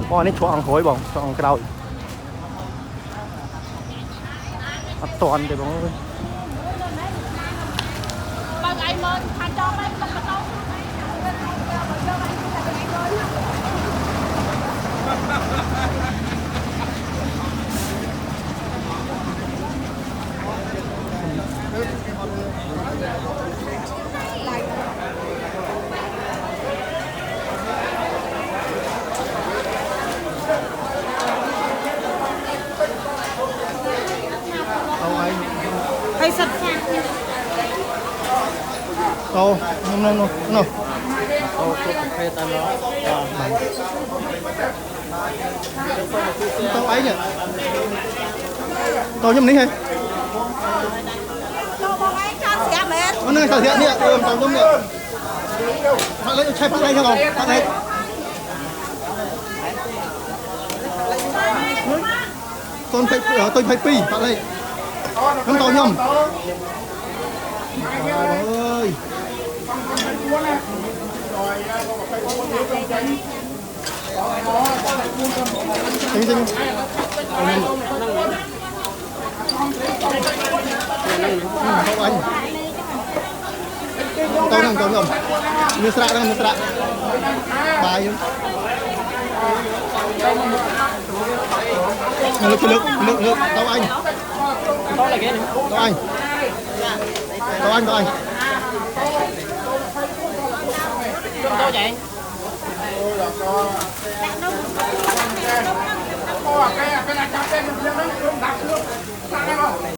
Ồ, này chọn khối bóng, chọn cái đầu. Toàn để bóng ơi. Vâng, anh ơi, thằng cho anh không có đâu. Hay sạch sạch. Đâu, no. Ô, phê ta nó. Tao ấy nhỉ. Tao nhầm ní hay. Cho bọn anh cho xe mệt. Nó này tao hiện nè, tao nhầm nè. Phát lấy chạy phát lấy cho không? Phát lấy. Tôi phải pi, phát lấy. Không tao nhầm. Ơi. Tính tính. Không anh. Tao nhầm. Như sạ đang như sạ. Bài. Lực tao anh. Tao anh. Đâu vậy? Cái này chặt lên, nó đặt luôn. Sao đây không?